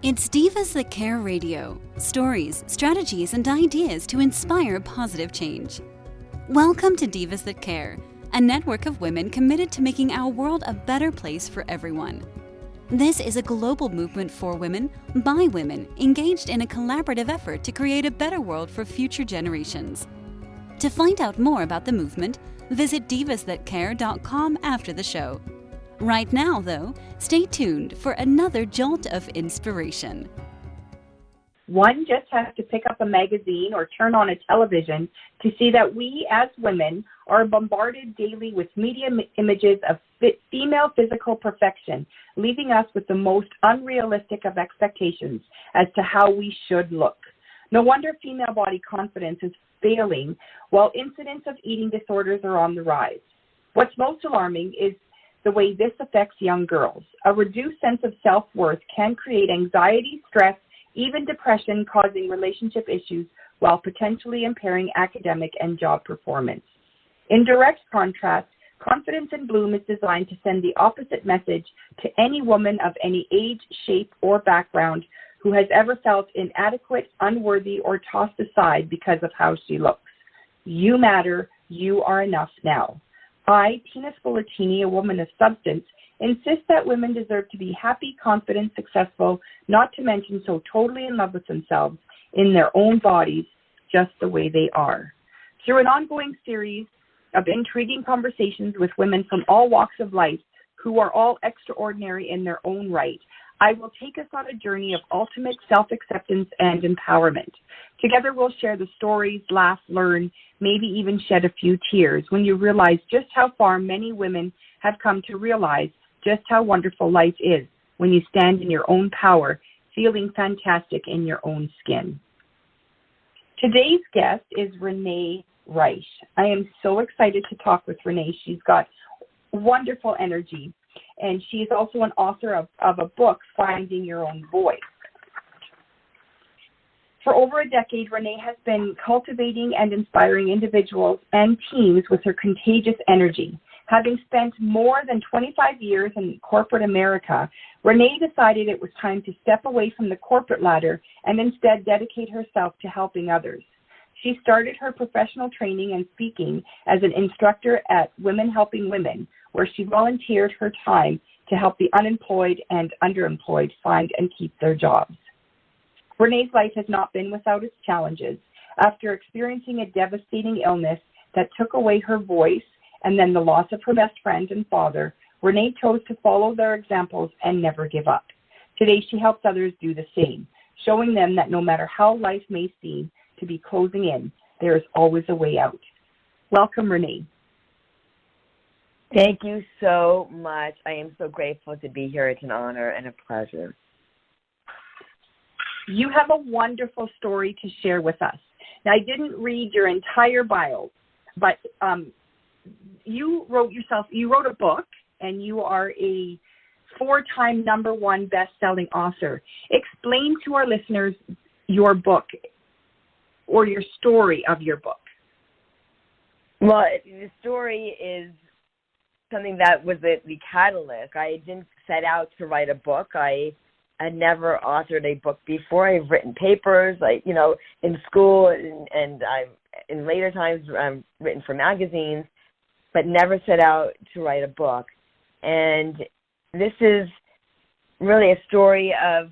It's Divas That Care Radio. Stories, strategies, and ideas to inspire positive change. Welcome to Divas That Care, a network of women committed to making our world a better place for everyone. This is a global movement for women, by women, engaged in a collaborative effort to create a better world for future generations. To find out more about the movement, visit divasthatcare.com after the show. Right now, though, stay tuned for another jolt of inspiration. One just has to pick up a magazine or turn on a television to see that we as women are bombarded daily with media images of female physical perfection, leaving us with the most unrealistic of expectations as to how we should look. No wonder female body confidence is failing while incidents of eating disorders are on the rise. What's most alarming is the way this affects young girls. A reduced sense of self-worth can create anxiety, stress, even depression, causing relationship issues while potentially impairing academic and job performance. In direct contrast, Confidence in Bloom is designed to send the opposite message to any woman of any age, shape, or background who has ever felt inadequate, unworthy, or tossed aside because of how she looks. You matter. You are enough now. I, Tina Spolatini, a woman of substance, insist that women deserve to be happy, confident, successful, not to mention so totally in love with themselves in their own bodies, just the way they are. Through an ongoing series of intriguing conversations with women from all walks of life who are all extraordinary in their own right, I will take us on a journey of ultimate self-acceptance and empowerment. Together we'll share the stories, laugh, learn, maybe even shed a few tears when you realize just how far many women have come to realize just how wonderful life is when you stand in your own power, feeling fantastic in your own skin. Today's guest is Renee Reich. I am so excited to talk with Renee. She's got wonderful energy, and she is also an author of a book, Finding Your Own Voice. For over a decade, Renee has been cultivating and inspiring individuals and teams with her contagious energy. Having spent more than 25 years in corporate America, Renee decided it was time to step away from the corporate ladder and instead dedicate herself to helping others. She started her professional training and speaking as an instructor at Women Helping Women, where she volunteered her time to help the unemployed and underemployed find and keep their jobs. Renee's life has not been without its challenges. After experiencing a devastating illness that took away her voice and then the loss of her best friend and father, Renee chose to follow their examples and never give up. Today, she helps others do the same, showing them that no matter how life may seem to be closing in, there is always a way out. Welcome, Renee. Thank you so much. I am so grateful to be here. It's an honor and a pleasure. You have a wonderful story to share with us. Now, I didn't read your entire bio, but you wrote a book, and you are a 4-time #1 best-selling author. Explain to our listeners your book or your story of your book. Well, the story is something that was the catalyst. I didn't set out to write a book. I had never authored a book before. I've written papers, in school, and I've in later times written for magazines, but never set out to write a book. And this is really a story of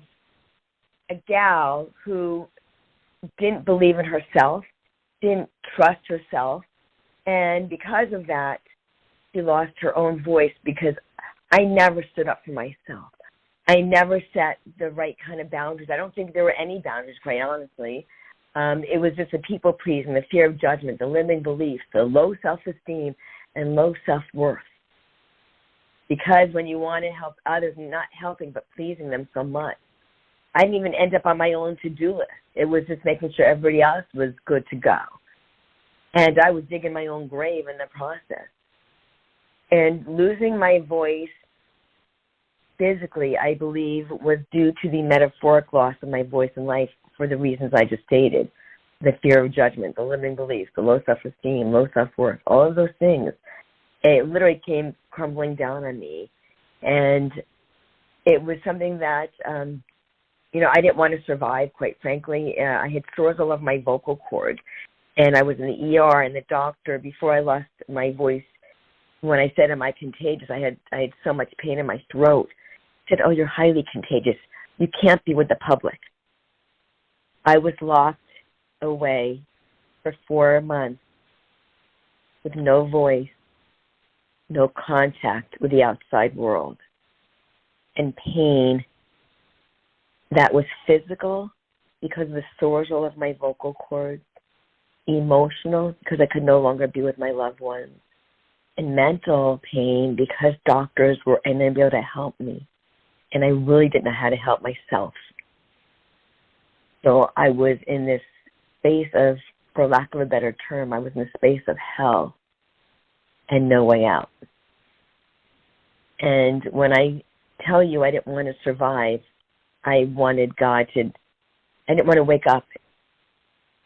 a gal who didn't believe in herself, didn't trust herself, and because of that, she lost her own voice because I never stood up for myself. I never set the right kind of boundaries. I don't think there were any boundaries, quite honestly. It was just the people-pleasing, the fear of judgment, the limiting beliefs, the low self-esteem, and low self-worth. Because when you want to help others, you're not helping but pleasing them so much. I didn't even end up on my own to-do list. It was just making sure everybody else was good to go. And I was digging my own grave in the process. And losing my voice physically, I believe, was due to the metaphoric loss of my voice in life for the reasons I just stated. The fear of judgment, the limiting beliefs, the low self-esteem, low self-worth, all of those things. It literally came crumbling down on me. And it was something that I didn't want to survive, quite frankly. I had sores all over my vocal cord, and I was in the ER, and the doctor, before I lost my voice, when I said, am I contagious, I had so much pain in my throat, said, oh, you're highly contagious. You can't be with the public. I was locked away for 4 months with no voice, no contact with the outside world, and pain that was physical because of the sores all of my vocal cords, emotional because I could no longer be with my loved ones, and mental pain because doctors were unable to help me. And I really didn't know how to help myself. So I was in this space of, for lack of a better term, I was in a space of hell and no way out. And when I tell you I didn't want to survive, I didn't want to wake up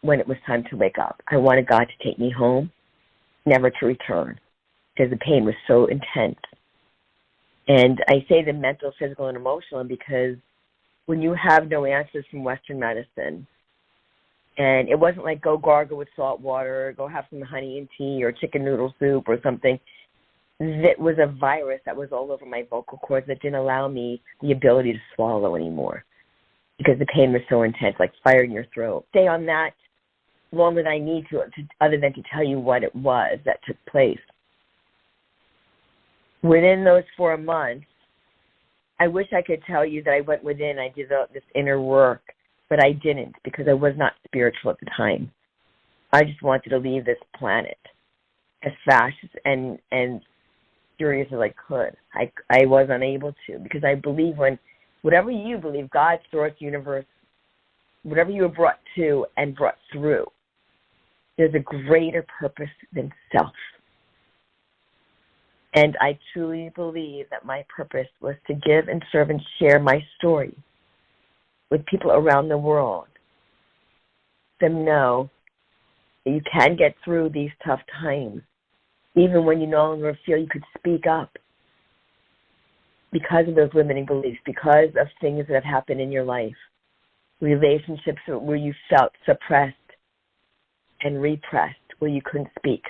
when it was time to wake up. I wanted God to take me home, never to return, because the pain was so intense. And I say the mental, physical, and emotional because when you have no answers from Western medicine, and it wasn't like go gargle with salt water, or go have some honey and tea, or chicken noodle soup or something. It was a virus that was all over my vocal cords that didn't allow me the ability to swallow anymore because the pain was so intense, like fire in your throat. Stay on that longer than I need to other than to tell you what it was that took place. Within those 4 months, I wish I could tell you that I went within, I did this inner work, but I didn't because I was not spiritual at the time. I just wanted to leave this planet as fast and furious as I could. I was unable to because I believe whatever you believe, God, source, universe, whatever you were brought to and brought through, there's a greater purpose than self. And I truly believe that my purpose was to give and serve and share my story with people around the world. Let them know that you can get through these tough times, even when you no longer feel you could speak up because of those limiting beliefs, because of things that have happened in your life, relationships where you felt suppressed and repressed, where you couldn't speak.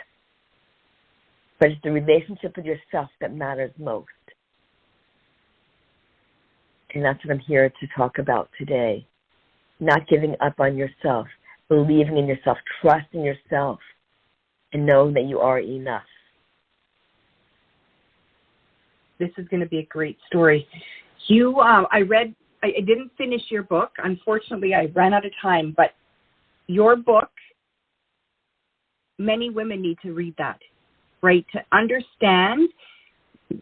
But it's the relationship with yourself that matters most. And that's what I'm here to talk about today. Not giving up on yourself, believing in yourself, trusting yourself, and knowing that you are enough. This is going to be a great story. I didn't finish your book. Unfortunately, I ran out of time, but your book, many women need to read that. Right, to understand,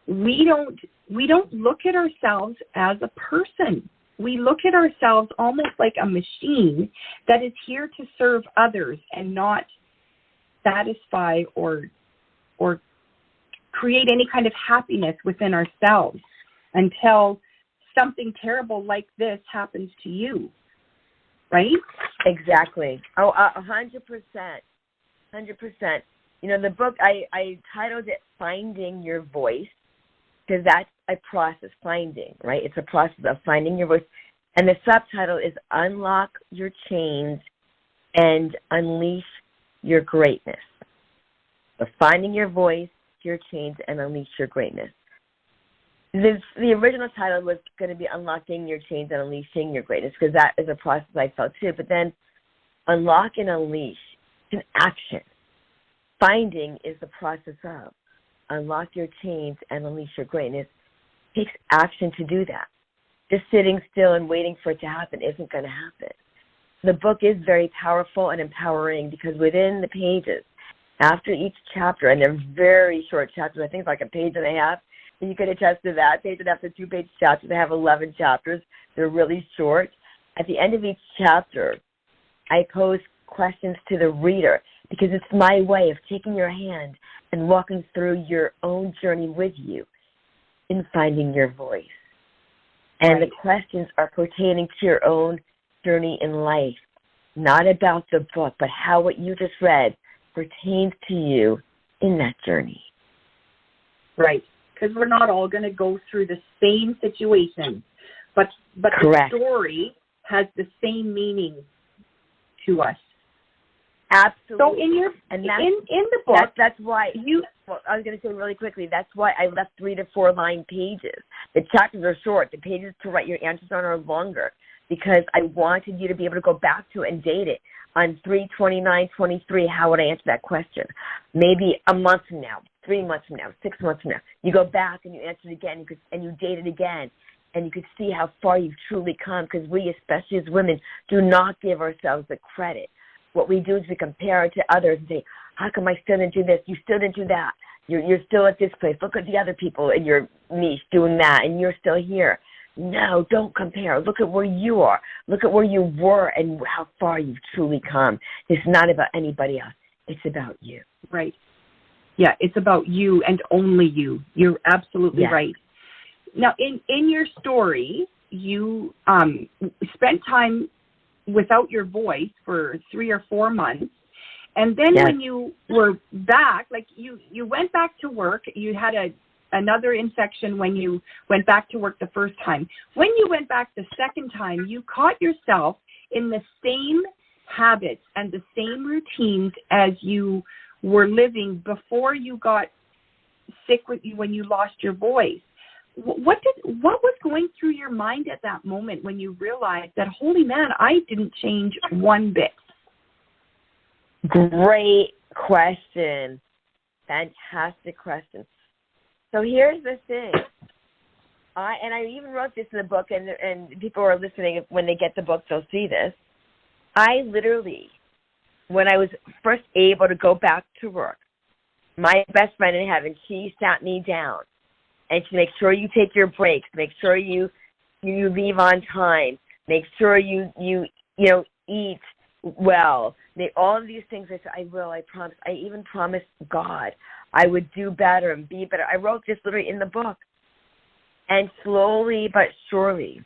we don't look at ourselves as a person. We look at ourselves almost like a machine that is here to serve others and not satisfy or create any kind of happiness within ourselves until something terrible like this happens to you. Right? Exactly. 100%. 100%. The book, I titled it Finding Your Voice because that's a process, finding, right? It's a process of finding your voice. And the subtitle is Unlock Your Chains and Unleash Your Greatness. So finding your voice, your chains, and unleash your greatness. The original title was going to be Unlocking Your Chains and Unleashing Your Greatness because that is a process I felt too. But then unlock and unleash, it's an action. Finding is the process of unlock your chains and unleash your greatness. It takes action to do that. Just sitting still and waiting for it to happen isn't going to happen. The book is very powerful and empowering because within the pages, after each chapter, and they're very short chapters, I think it's like a page and a half, and you can attest to that, page and a half to 2-page chapters. They have 11 chapters. They're really short. At the end of each chapter, I pose questions to the reader because it's my way of taking your hand and walking through your own journey with you in finding your voice. And right. The questions are pertaining to your own journey in life, not about the book, but how what you just read pertains to you in that journey. Right, because we're not all going to go through the same situation, but the story has the same meaning to us. Absolutely. So in the book, that's why well, I was going to say really quickly, that's why I left 3 to 4 line pages. The chapters are short. The pages to write your answers on are longer, because I wanted you to be able to go back to it and date it. On 3/29/23, how would I answer that question? Maybe a month from now, 3 months from now, 6 months from now. You go back and you answer it again, and you date it again, and you could see how far you've truly come, because we, especially as women, do not give ourselves the credit. What we do is we compare it to others and say, how come I still didn't do this? You still didn't do that. You're still at this place. Look at the other people in your niche doing that, and you're still here. No, don't compare. Look at where you are. Look at where you were and how far you've truly come. It's not about anybody else. It's about you. Right. Yeah, it's about you and only you. You're absolutely right. Now, in your story, you spent time without your voice for 3 or 4 months. And then when you were back, like you went back to work, you had another infection when you went back to work the first time. When you went back the second time, you caught yourself in the same habits and the same routines as you were living before you got sick when you lost your voice. What was going through your mind at that moment when you realized that, holy man, I didn't change one bit? Great question. Fantastic question. So here's the thing. I even wrote this in the book, and people who are listening, when they get the book, they'll see this. I literally, when I was first able to go back to work, my best friend in heaven, she sat me down, and she make sure you take your breaks, make sure you leave on time, make sure you eat well. All of these things I said, I will, I promise. I even promised God I would do better and be better. I wrote this literally in the book. And slowly but surely,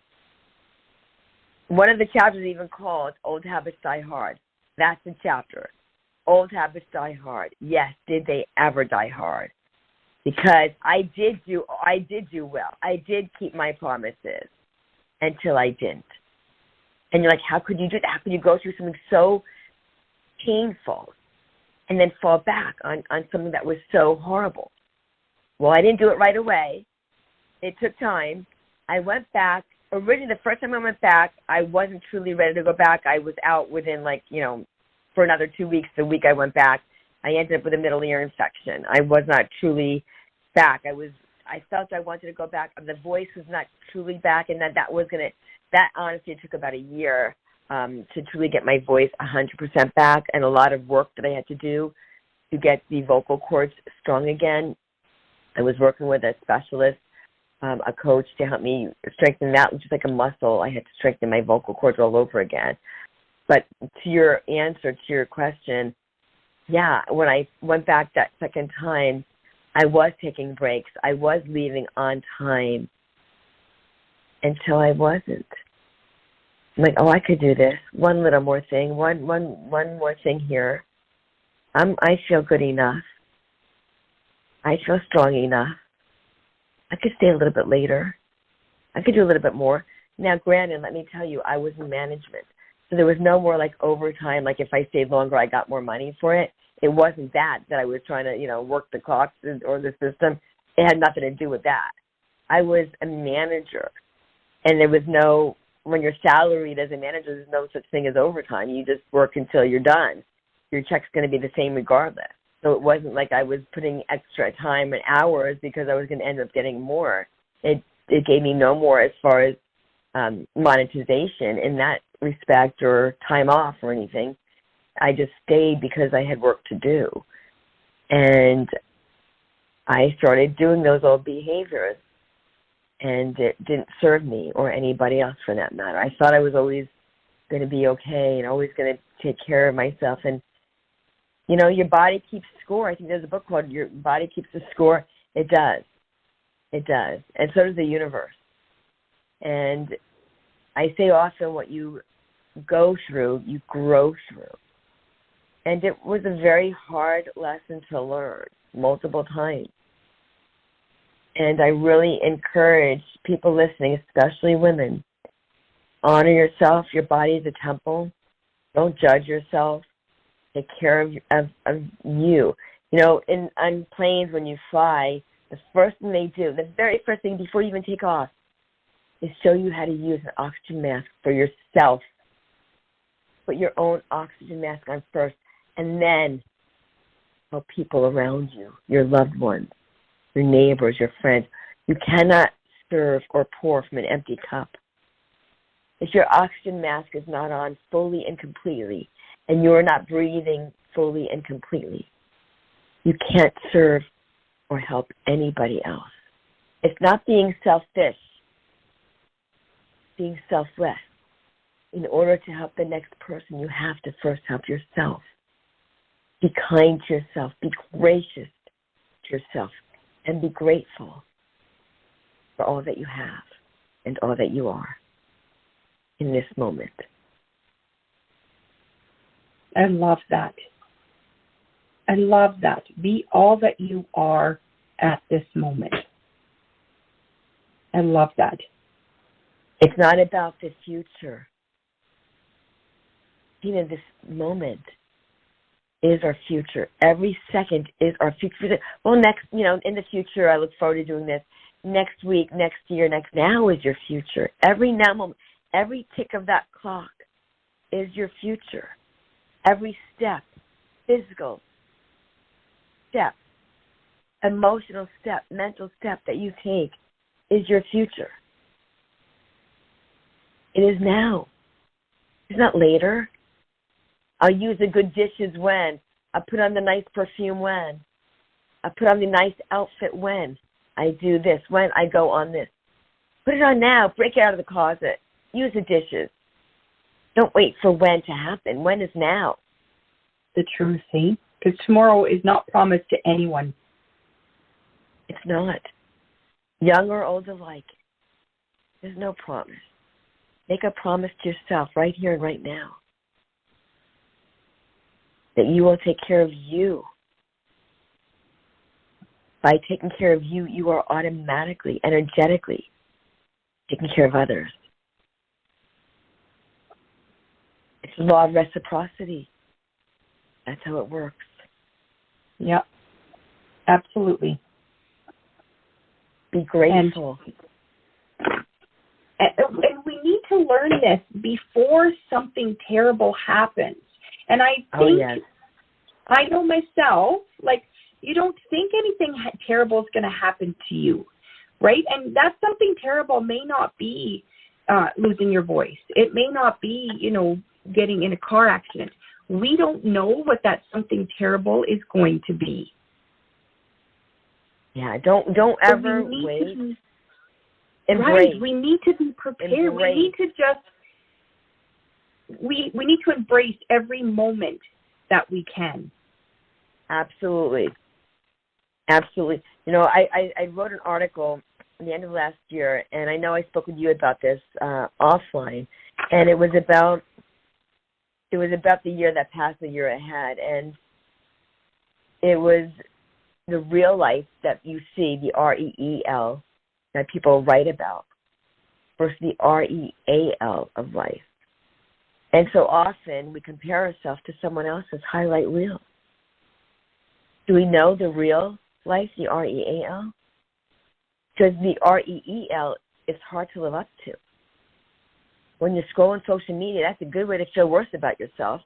one of the chapters even called Old Habits Die Hard. That's the chapter. Old habits die hard. Yes, did they ever die hard? Because I did do well. I did keep my promises until I didn't. And you're like, how could you do that? How could you go through something so painful and then fall back on something that was so horrible? Well, I didn't do it right away. It took time. I went back. Originally, the first time I went back, I wasn't truly ready to go back. I was out within, for another 2 weeks. The week I went back, I ended up with a middle ear infection. I was not truly back. I felt I wanted to go back. The voice was not truly back, and that honestly took about a year to truly get my voice 100% back, and a lot of work that I had to do to get the vocal cords strong again. I was working with a specialist, a coach, to help me strengthen that, which is like a muscle. I had to strengthen my vocal cords all over again. But to your answer, to your question, yeah, when I went back that second time, I was taking breaks. I was leaving on time until I wasn't. I'm like, oh, I could do this. One little more thing. One more thing here. I feel good enough. I feel strong enough. I could stay a little bit later. I could do a little bit more. Now, granted, let me tell you, I was in management. So there was no more overtime, if I stayed longer, I got more money for it. It wasn't that I was trying to, work the clocks or the system. It had nothing to do with that. I was a manager. And there was when you're salaried as a manager, there's no such thing as overtime. You just work until you're done. Your check's going to be the same regardless. So it wasn't like I was putting extra time and hours because I was going to end up getting more. It gave me no more as far as monetization in that respect or time off or anything. I just stayed because I had work to do. And I started doing those old behaviors, and it didn't serve me or anybody else for that matter. I thought I was always going to be okay and always going to take care of myself. And, your body keeps score. I think there's a book called Your Body Keeps the Score. It does. It does. And so does the universe. And I say often, what you go through, you grow through. And it was a very hard lesson to learn multiple times. And I really encourage people listening, especially women, Honor yourself. Your body is a temple. Don't judge yourself. Take care of you. You know, on planes when you fly, the first thing they do, the very first thing before you even take off, is show you how to use an oxygen mask for yourself. Put your own oxygen mask on first, and then help people around you, your loved ones, your neighbors, your friends. You cannot serve or pour from an empty cup. If your oxygen mask is not on fully and completely, and you are not breathing fully and completely, you can't serve or help anybody else. It's not being selfish, being selfless. In order to help the next person, you have to first help yourself. Be kind to yourself. Be gracious to yourself. And be grateful for all that you have and all that you are in this moment. I love that. I love that. Be all that you are at this moment. I love that. It's not about the future. This moment is our future. Every second is our future. Well, in the future, I look forward to doing this. Next week, next year, now is your future. Every now moment, every tick of that clock is your future. Every step, physical step, emotional step, mental step that you take is your future. It is now. It's not later. I'll use the good dishes when. I put on the nice perfume when. I put on the nice outfit when. I do this, when I go on this. Put it on now. Break it out of the closet. Use the dishes. Don't wait for when to happen. When is now? The truth, see? Because tomorrow is not promised to anyone. It's not. Young or old alike. There's no promise. Make a promise to yourself right here and right now that you will take care of you. By taking care of you, you are automatically, energetically taking care of others. It's the law of reciprocity. That's how it works. Yeah, absolutely. Be grateful. And we need to learn this before something terrible happens. And I think, I know myself, like, you don't think anything terrible is going to happen to you, right? And that something terrible may not be losing your voice. It may not be, getting in a car accident. We don't know what that something terrible is going to be. Yeah, don't ever wait. Embrace. Right, we need to be prepared. Embrace. We need to we need to embrace every moment that we can. Absolutely. Absolutely. I wrote an article at the end of last year, and I know I spoke with you about this offline, and it was about the year that passed, the year ahead, and it was the real life that you see, the REEL, that people write about, versus the REAL of life. And so often we compare ourselves to someone else's highlight reel. Do we know the real life, the REAL? Because the REEL is hard to live up to. When you scroll on social media, that's a good way to feel worse about yourself,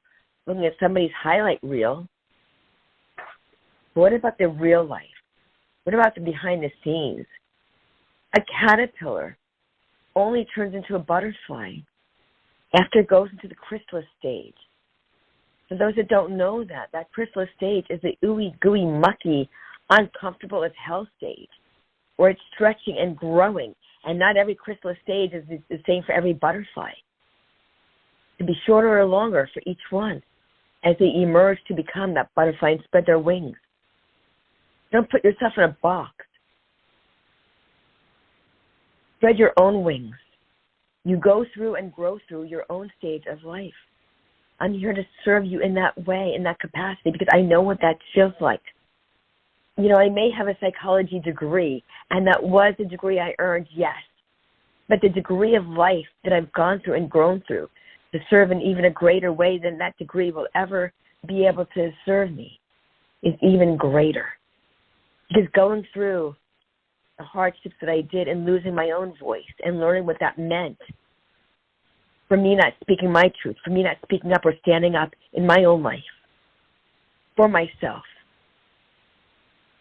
looking at somebody's highlight reel. But what about the real life? What about the behind the scenes? A caterpillar only turns into a butterfly after it goes into the chrysalis stage. For those that don't know that chrysalis stage is the ooey, gooey, mucky, uncomfortable as hell stage, where it's stretching and growing, and not every chrysalis stage is the same for every butterfly. It can be shorter or longer for each one as they emerge to become that butterfly and spread their wings. Don't put yourself in a box. Spread your own wings. You go through and grow through your own stage of life. I'm here to serve you in that way, in that capacity, because I know what that feels like. I may have a psychology degree, and that was a degree I earned, yes. but the degree of life that I've gone through and grown through to serve in even a greater way than that degree will ever be able to serve me is even greater. Because going through the hardships that I did and losing my own voice and learning what that meant for me not speaking my truth, for me not speaking up or standing up in my own life, for myself,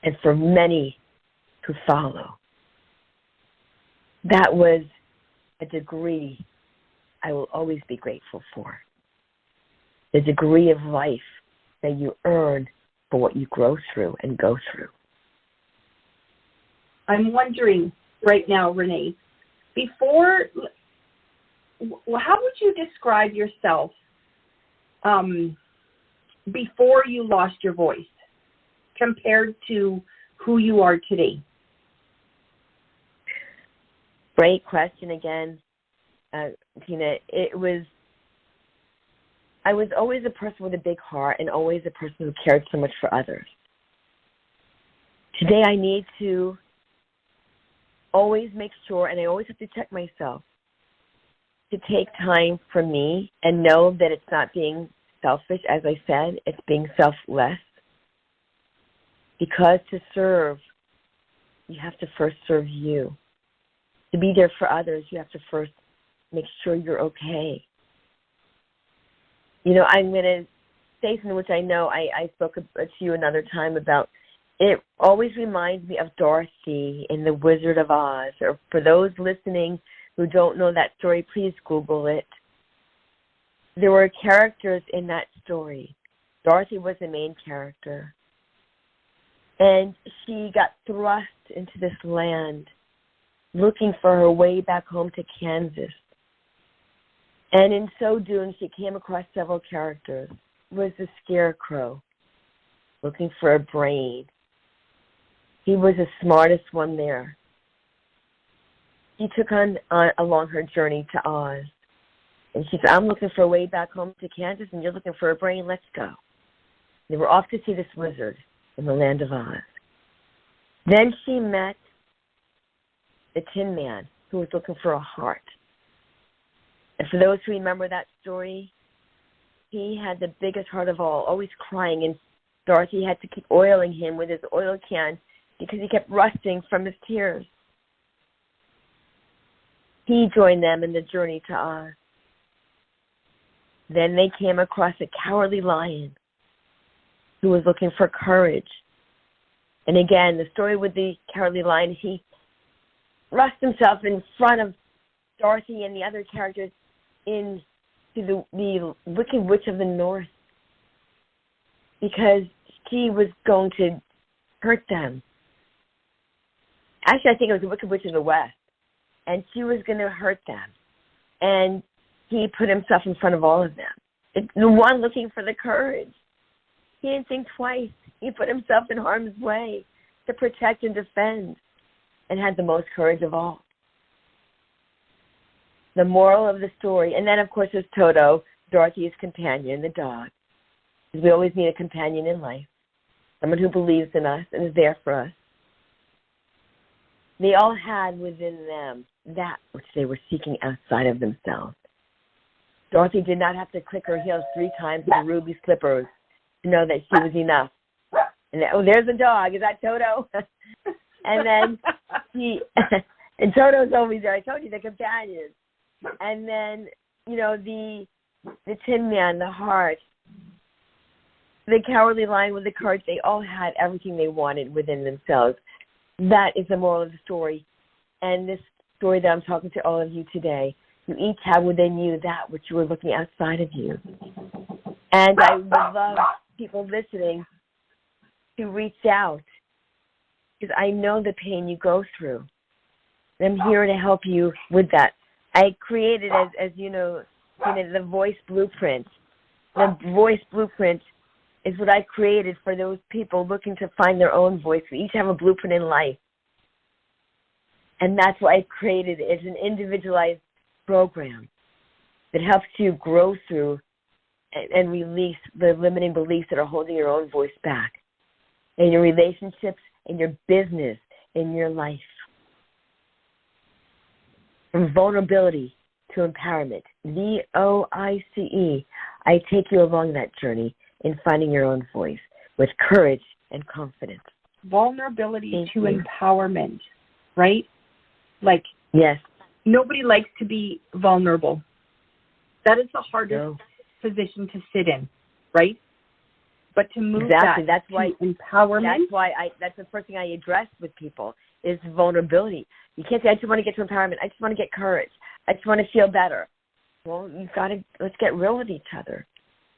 and for many who follow. That was a degree I will always be grateful for. The degree of life that you earn for what you grow through and go through. I'm wondering right now, Renee, how would you describe yourself before you lost your voice compared to who you are today? Great question again, Tina. I was always a person with a big heart and always a person who cared so much for others. Today I need to always make sure, and I always have to check myself, to take time for me and know that it's not being selfish, as I said, it's being selfless. Because to serve, you have to first serve you. To be there for others, you have to first make sure you're okay. You know, I'm going to say something which I know I spoke to you another time about. It always reminds me of Dorothy in The Wizard of Oz. Or for those listening who don't know that story, please Google it. There were characters in that story. Dorothy was the main character. And she got thrust into this land looking for her way back home to Kansas. And in so doing, she came across several characters. It was the Scarecrow, looking for a brain. He was the smartest one there. She took on along her journey to Oz. And she said, I'm looking for a way back home to Kansas, and you're looking for a brain. Let's go. They were off to see this wizard in the land of Oz. Then she met the Tin Man, who was looking for a heart. And for those who remember that story, he had the biggest heart of all, always crying, and Dorothy had to keep oiling him with his oil can because he kept rusting from his tears. He joined them in the journey to Oz. Then they came across a cowardly lion who was looking for courage. And again, the story with the cowardly lion, he thrust himself in front of Dorothy and the other characters into the Wicked Witch of the North because she was going to hurt them. Actually, I think it was the Wicked Witch of the West. And she was going to hurt them. And he put himself in front of all of them. The one looking for the courage. He didn't think twice. He put himself in harm's way to protect and defend and had the most courage of all. The moral of the story, and then, of course, there's Toto, Dorothy's companion, the dog. We always need a companion in life, someone who believes in us and is there for us. They all had within them that which they were seeking outside of themselves. Dorothy did not have to click her heels 3 times with ruby slippers to know that she was enough. And there's a dog. Is that Toto? And then and Toto's always there. I told you, the companion. And then, you know, the Tin Man, the heart, the cowardly lion with the courage, they all had everything they wanted within themselves. That is the moral of the story. And this story that I'm talking to all of you today, you each have within you that which you were looking outside of you. And I would love people listening to reach out because I know the pain you go through. And I'm here to help you with that. I created, as you know, the voice blueprint. The voice blueprint is what I created for those people looking to find their own voice. We each have a blueprint in life. And that's why I created it. It's an individualized program that helps you grow through and release the limiting beliefs that are holding your own voice back in your relationships, in your business, in your life. From vulnerability to empowerment, VOICE, I take you along that journey in finding your own voice with courage and confidence. Vulnerability to empowerment, right? Like, yes, nobody likes to be vulnerable. That is the hardest position to sit in, right? But to move that's why empowerment. That's the first thing I address with people is vulnerability. You can't say, I just want to get to empowerment. I just want to get courage. I just want to feel better. Well, let's get real with each other.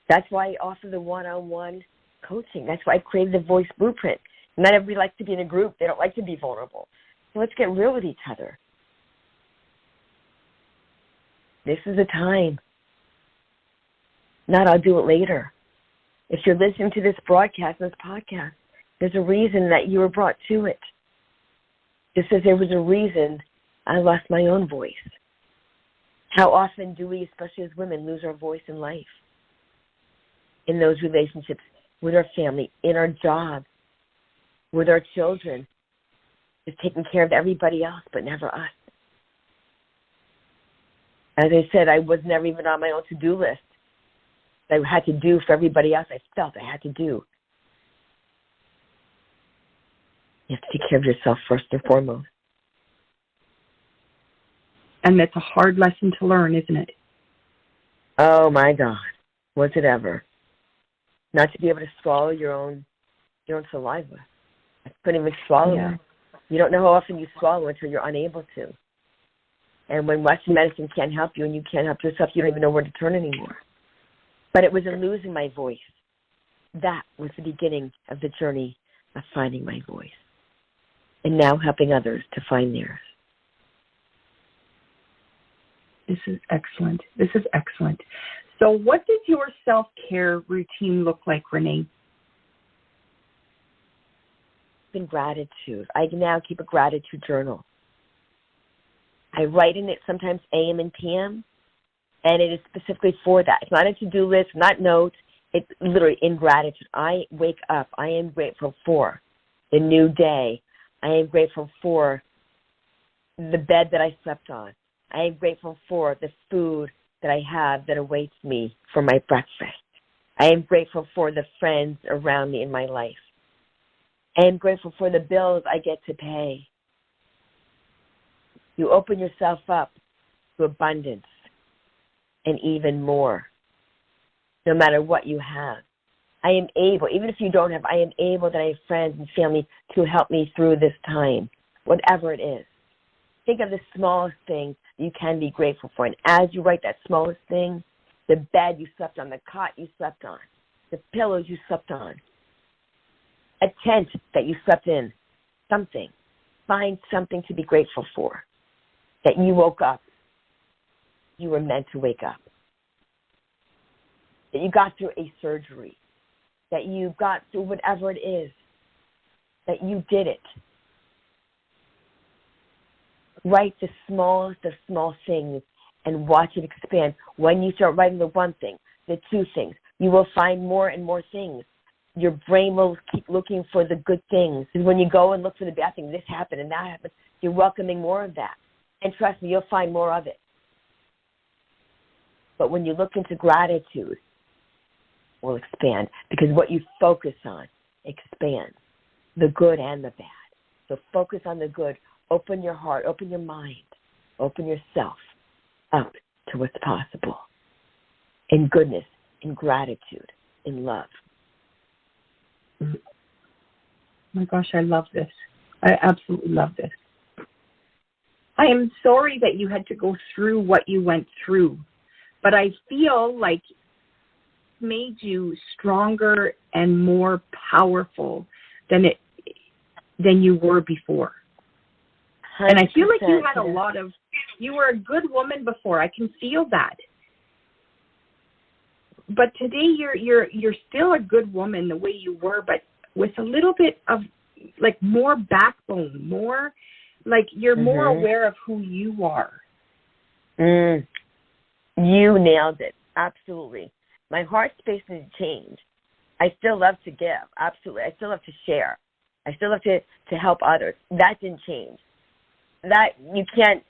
That's why I offer the one-on-one coaching. That's why I created the Voice Blueprint. Not everybody likes to be in a group. They don't like to be vulnerable. So let's get real with each other. This is the time. Not I'll do it later. If you're listening to this broadcast, this podcast, there's a reason that you were brought to it. Just as there was a reason I lost my own voice. How often do we, especially as women, lose our voice in life? In those relationships, with our family, in our job, with our children, just taking care of everybody else, but never us. As I said, I was never even on my own to-do list. I had to do for everybody else. I felt I had to do. You have to take care of yourself first and foremost. And that's a hard lesson to learn, isn't it? Oh, my God. Was it ever? Not to be able to swallow your own saliva. I couldn't even swallow it. You don't know how often you swallow until you're unable to. And when Western medicine can't help you and you can't help yourself, you don't even know where to turn anymore. But it was in losing my voice. That was the beginning of the journey of finding my voice. And now helping others to find theirs. This is excellent. This is excellent. So what does your self-care routine look like, Renee? In gratitude. I now keep a gratitude journal. I write in it sometimes AM and PM, and it is specifically for that. It's not a to-do list, not notes. It's literally in gratitude. I wake up. I am grateful for the new day. I am grateful for the bed that I slept on. I am grateful for the food that I have that awaits me for my breakfast. I am grateful for the friends around me in my life. I am grateful for the bills I get to pay. You open yourself up to abundance and even more, no matter what you have. I am able, even if you don't have, I am able that I have friends and family to help me through this time, whatever it is. Think of the smallest thing you can be grateful for. And as you write that smallest thing, the bed you slept on, the cot you slept on, the pillows you slept on, a tent that you slept in, something. Find something to be grateful for. That you woke up. You were meant to wake up. That you got through a surgery. That you got through whatever it is. That you did it. Write the smallest of small things and watch it expand. When you start writing the one thing, the two things, you will find more and more things. Your brain will keep looking for the good things. And when you go and look for the bad thing, this happened and that happened, you're welcoming more of that. And trust me, you'll find more of it. But when you look into gratitude, it will expand. Because what you focus on expands, the good and the bad. So focus on the good. Open your heart, open your mind, open yourself up to what's possible. In goodness, in gratitude, in love. Oh my gosh, I love this. I absolutely love this. I am sorry that you had to go through what you went through, but I feel like it made you stronger and more powerful than you were before. 100%. And I feel like you had you were a good woman before. I can feel that. But today you're still a good woman the way you were, but with a little bit of like more backbone, more like you're more aware of who you are. You nailed it. Absolutely. My heart space didn't change. I still love to give. Absolutely. I still love to share. I still love to help others. That didn't change. That you can't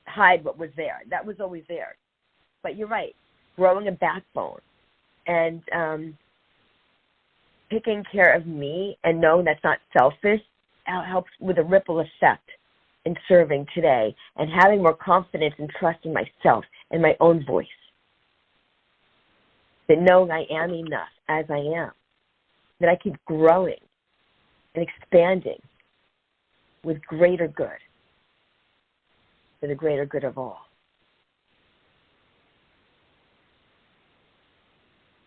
hide what was there. That was always there. But you're right, growing a backbone and taking care of me and knowing that's not selfish helps with a ripple effect in serving today and having more confidence and trust in myself and my own voice. That knowing I am enough as I am, that I keep growing and expanding with greater good, for the greater good of all.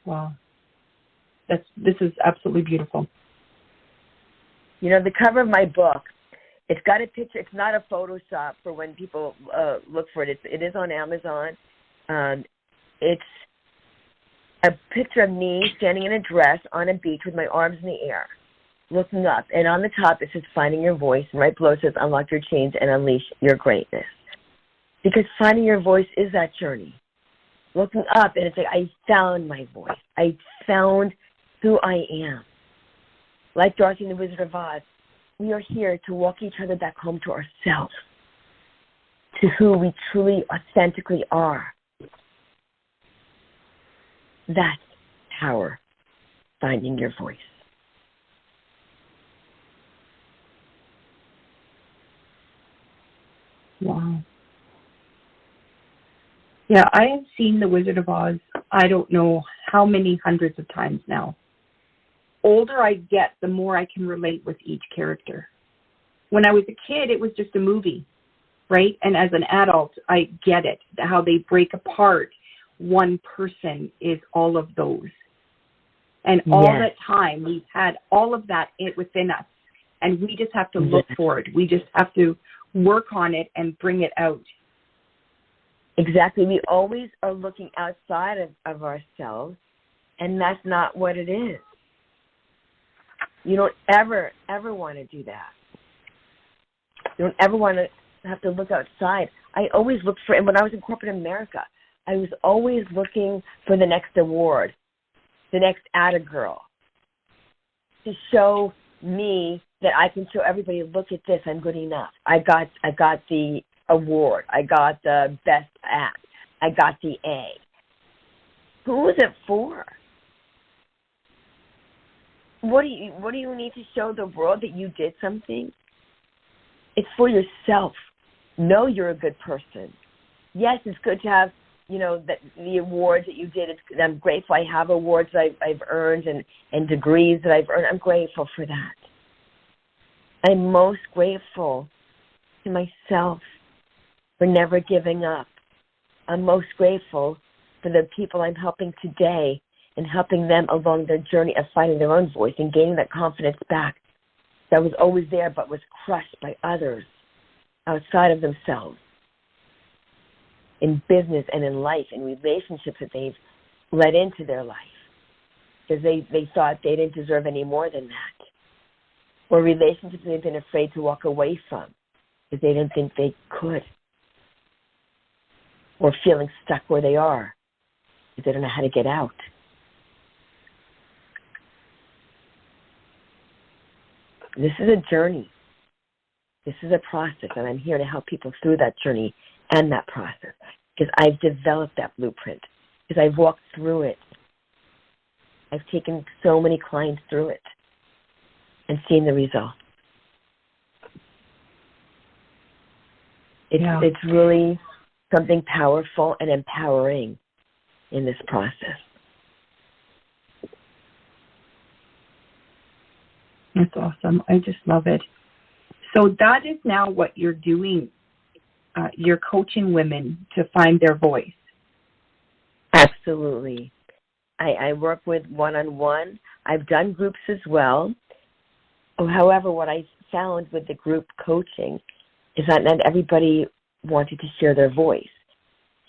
Wow. This is absolutely beautiful. You know, the cover of my book, it's got a picture. It's not a Photoshop for when people look for it. It is on Amazon. It's a picture of me standing in a dress on a beach with my arms in the air, looking up. And on the top, it says, finding your voice. And right below it says, unlock your chains and unleash your greatness. Because finding your voice is that journey. Looking up, and it's like, I found my voice. I found who I am. Like Dorothy and the Wizard of Oz, we are here to walk each other back home to ourselves, to who we truly, authentically are. That's power, finding your voice. Wow. Yeah, I have seen The Wizard of Oz, I don't know how many hundreds of times now. Older I get, the more I can relate with each character. When I was a kid, it was just a movie, right? And as an adult, I get it, how they break apart. One person is all of those. And all that time, we've had all of that within us. And we just have to look for it. We just have to work on it and bring it out. Exactly. We always are looking outside of ourselves, and that's not what it is. You don't ever want to do that. You don't ever want to have to look outside. I always looked for, and when I was in corporate America, I was always looking for the next award, the next Atta Girl, to show me that I can show everybody, look at this, I'm good enough. I got the award. I got the best act. I got the A. Who is it for? What do you need to show the world that you did something? It's for yourself. Know you're a good person. Yes, it's good to have, the awards that you did. I'm grateful. I have awards I've earned and degrees that I've earned. I'm grateful for that. I'm most grateful to myself for never giving up. I'm most grateful for the people I'm helping today and helping them along their journey of finding their own voice and gaining that confidence back that was always there but was crushed by others outside of themselves in business and in life and relationships that they've let into their life because they thought they didn't deserve any more than that, or relationships they've been afraid to walk away from because they didn't think they could, or feeling stuck where they are because they don't know how to get out. This is a journey. This is a process, and I'm here to help people through that journey and that process because I've developed that blueprint, because I've walked through it. I've taken so many clients through it and seen the results. It's really something powerful and empowering in this process. That's awesome. I just love it. So that is now what you're doing. You're coaching women to find their voice. Absolutely. I work with one-on-one. I've done groups as well. However, what I found with the group coaching is that not everybody wanted to share their voice.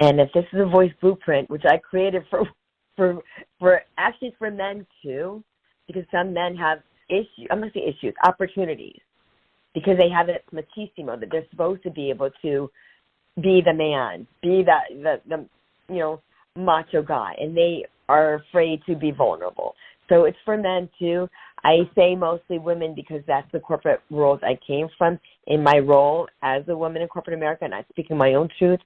And if this is a voice blueprint, which I created for men too, because some men have opportunities, because they have it machismo, that they're supposed to be able to be the man, be the macho guy, and they are afraid to be vulnerable. So it's for men too. I say mostly women because that's the corporate world I came from in my role as a woman in corporate America, not speaking my own truth.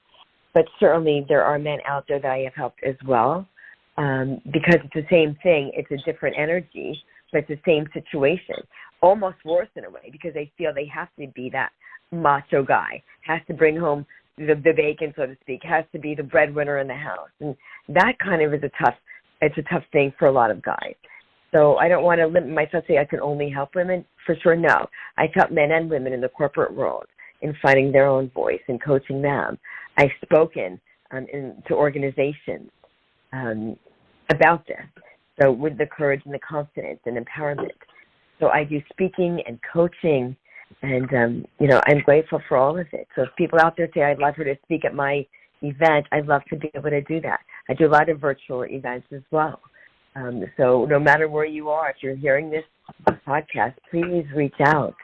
But certainly there are men out there that I have helped as well, because it's the same thing. It's a different energy, but it's the same situation, almost worse in a way, because they feel they have to be that macho guy, has to bring home the bacon, so to speak, has to be the breadwinner in the house. And that kind of is a tough thing for a lot of guys. So I don't want to limit myself, say I can only help women. For sure, no. I've helped men and women in the corporate world in finding their own voice and coaching them. I've spoken to organizations about this, so with the courage and the confidence and empowerment. So I do speaking and coaching, and, I'm grateful for all of it. So if people out there say, I'd love her to speak at my event, I'd love to be able to do that. I do a lot of virtual events as well. So no matter where you are, if you're hearing this podcast, please reach out.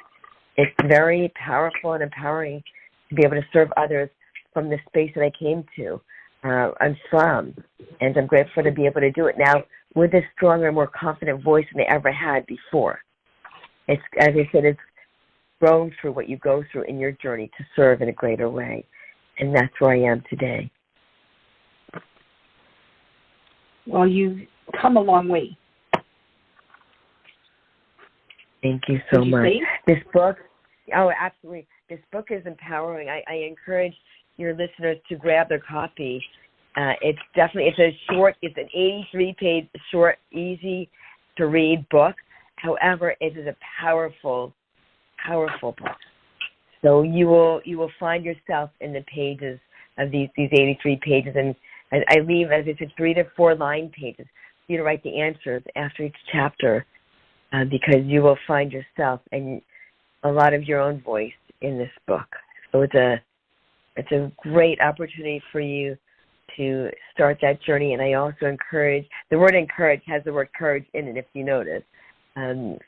It's very powerful and empowering to be able to serve others from the space that I came to. I'm from, and I'm grateful to be able to do it now with a stronger, more confident voice than I ever had before. It's, as I said, it's grown through what you go through in your journey to serve in a greater way, and that's where I am today. Well, you've come a long way. Thank you so much. Say? This book, oh, absolutely. This book is empowering. I encourage your listeners to grab their copy. It's an 83-page short, easy to read book. However, it is a powerful book. So you will find yourself in the pages of these 83 pages, and I leave, as I said, 3 to 4 line pages for you to write the answers after each chapter, because you will find yourself and a lot of your own voice in this book. So it's a great opportunity for you to start that journey. And I also encourage, the word encourage has the word courage in it, if you notice, to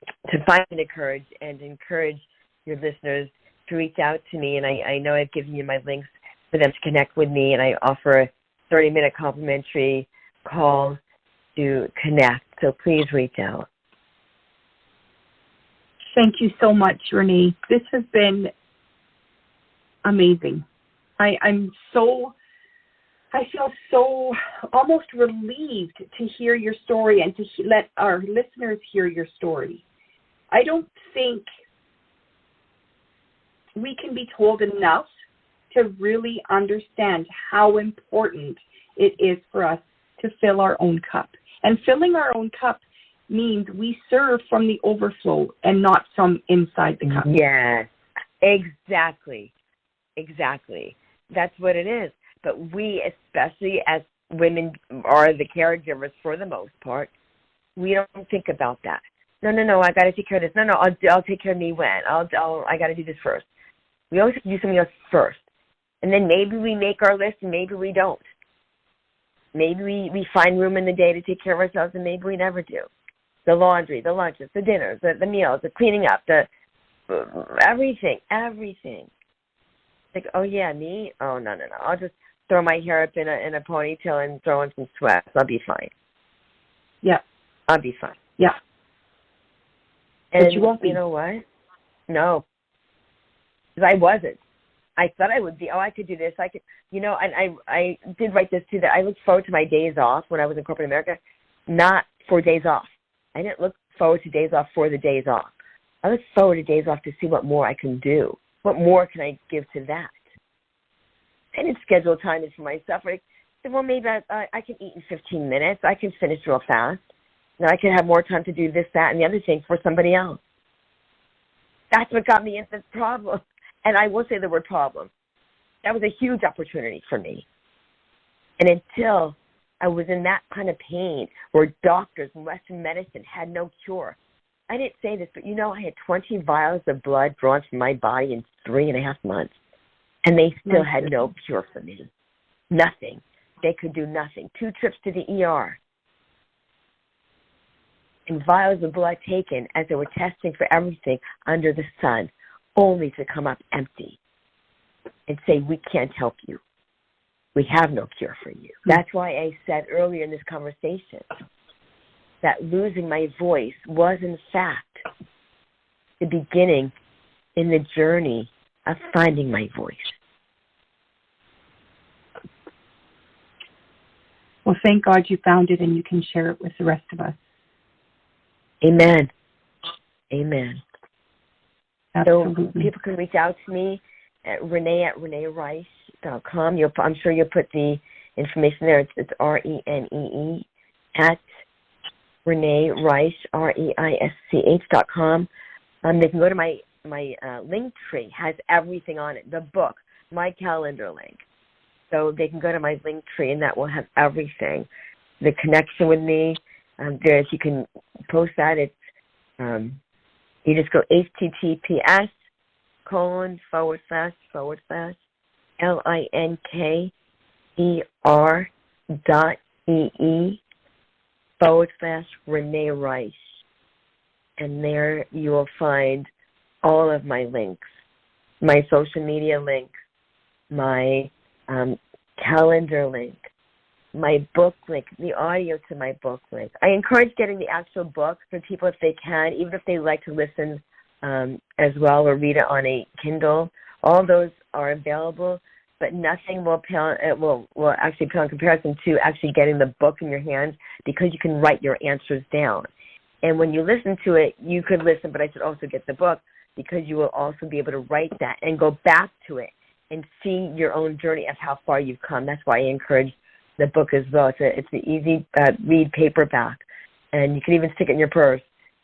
find the courage and encourage your listeners to reach out to me. And I know I've given you my links for them to connect with me, and I offer a 30-minute complimentary call to connect. So please reach out. Thank you so much, Renee. This has been amazing. I feel so almost relieved to hear your story and to let our listeners hear your story. I don't think we can be told enough to really understand how important it is for us to fill our own cup. And filling our own cup means we serve from the overflow and not from inside the cup. Yes, exactly. That's what it is. But we, especially as women, are the caregivers for the most part. We don't think about that. No, I got to take care of this. No, I'll take care of me when. I got to do this first. We always have to do something else first. And then maybe we make our list and maybe we don't. Maybe we find room in the day to take care of ourselves and maybe we never do. The laundry, the lunches, the dinners, the meals, the cleaning up, everything. Like, oh yeah, me? Oh, no. I'll just throw my hair up in a ponytail and throw in some sweats. I'll be fine. Yeah. I'll be fine. Yeah. And but you won't be. You know what? No. Because I wasn't. I thought I would be. Oh, I could do this. I could, and I did write this too, that I looked forward to my days off when I was in corporate America, not for days off. I didn't look forward to days off for the days off. I looked forward to days off to see what more I can do. What more can I give to that? I didn't schedule time for myself. I said, well, maybe I can eat in 15 minutes. I can finish real fast. Now I can have more time to do this, that, and the other thing for somebody else. That's what got me into this problem. And I will say the word problem. That was a huge opportunity for me. And until I was in that kind of pain where doctors and Western medicine had no cure. I didn't say this, but I had 20 vials of blood drawn from my body in 3.5 months. And they still had no cure for me. Nothing. They could do nothing. 2 trips to the ER. And vials of blood taken as they were testing for everything under the sun, only to come up empty and say, we can't help you. We have no cure for you. That's why I said earlier in this conversation that losing my voice was, in fact, the beginning in the journey of finding my voice. Well, thank God you found it and you can share it with the rest of us. Amen. Amen. Absolutely. So people can reach out to me at Renee@ReneeRice.com. I'm sure you'll put the information there. It's RENEE at Renee Rice, REISCH.com. They can go to my link tree, has everything on it, the book, my calendar link. So they can go to my link tree, and that will have everything. The connection with me, there's, you can post that. It's you just go https://linker.ee/Renee Rice. And there you will find all of my links, my social media link, my calendar link, my book link, the audio to my book link. I encourage getting the actual book for people if they can, even if they like to listen as well or read it on a Kindle. All those are available, but nothing will actually pale in comparison to actually getting the book in your hands, because you can write your answers down. And when you listen to it, you could listen, but I should also get the book, because you will also be able to write that and go back to it and see your own journey of how far you've come. That's why I encourage the book as well. It's an easy read paperback, and you can even stick it in your purse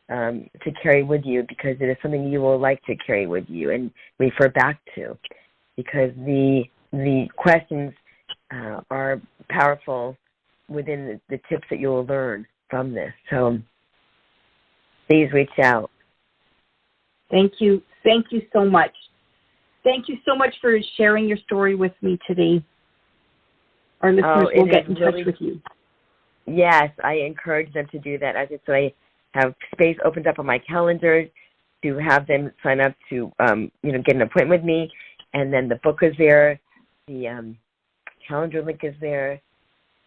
to carry with you, because it is something you will like to carry with you and refer back to, because the questions are powerful within the tips that you will learn from this. So please reach out. Thank you. Thank you so much. Thank you so much for sharing your story with me today. Our listeners will get in touch with you. Yes, I encourage them to do that. As I said, I have space opened up on my calendar to have them sign up to, get an appointment with me. And then the book is there. The calendar link is there.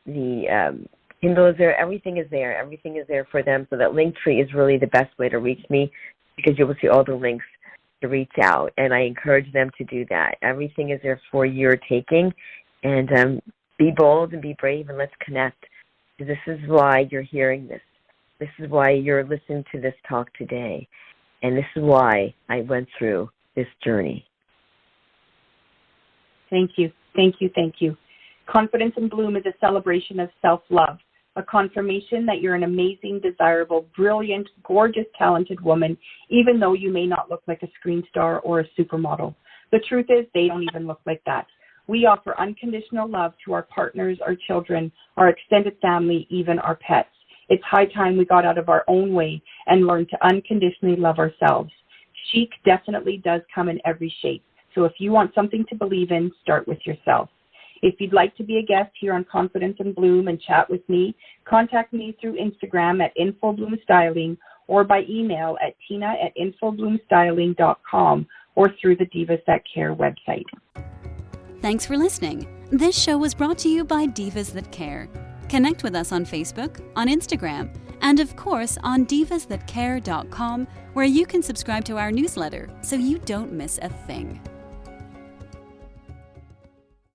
The Kindle is there. Everything is there. Everything is there for them. So that Linktree is really the best way to reach me, because you will see all the links to reach out. And I encourage them to do that. Everything is there for your taking. And be bold and be brave, and let's connect. This is why you're hearing this. This is why you're listening to this talk today. And this is why I went through this journey. Thank you. Thank you. Thank you. Confidence in Bloom is a celebration of self-love, a confirmation that you're an amazing, desirable, brilliant, gorgeous, talented woman, even though you may not look like a screen star or a supermodel. The truth is, they don't even look like that. We offer unconditional love to our partners, our children, our extended family, even our pets. It's high time we got out of our own way and learned to unconditionally love ourselves. Chic definitely does come in every shape. So if you want something to believe in, start with yourself. If you'd like to be a guest here on Confidence in Bloom and chat with me, contact me through Instagram at infobloomstyling, or by email at tina@infobloomstyling.com, or through the Divas That Care website. Thanks for listening. This show was brought to you by Divas That Care. Connect with us on Facebook, on Instagram, and of course on divasthatcare.com, where you can subscribe to our newsletter so you don't miss a thing.